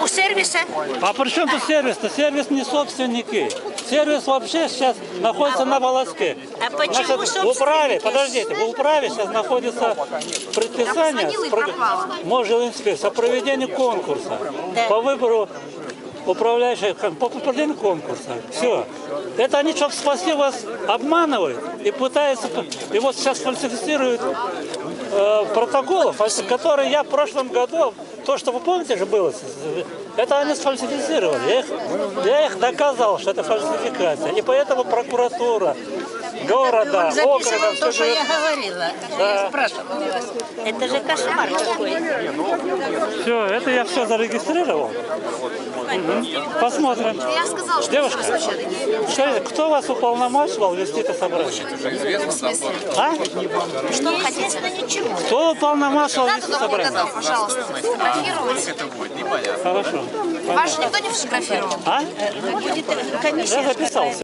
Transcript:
у сервиса. А при чем тут сервис-то? Сервис не собственники. Сервис вообще сейчас находится на волоске. А почему в управе, подождите, в управе сейчас находится предписание Мосжилинспекции о проведении конкурса по выбору управляющих, по проведению конкурса. Все. Это они, чтобы спасти вас, обманывают и пытаются, и вот сейчас фальсифицируют протоколов, которые я в прошлом году, то, что вы помните же было, это они сфальсифицировали. Я их доказал, что это фальсификация. И поэтому прокуратура города, округа, то, что я говорила. Я спрашивала вас. Это же кошмар какой. Все, это я все зарегистрировал. Посмотрим. Я сказала, что девушка, скажите, кто вас уполномочивал вести это собрание? А? Что вы хотите? Ничего. Кто уполномочивал Да, вести туда собрание? готов, пожалуйста. Фотографировать. Хорошо. Ваши никто не фотографировал? А? Будет комиссия. Я записался.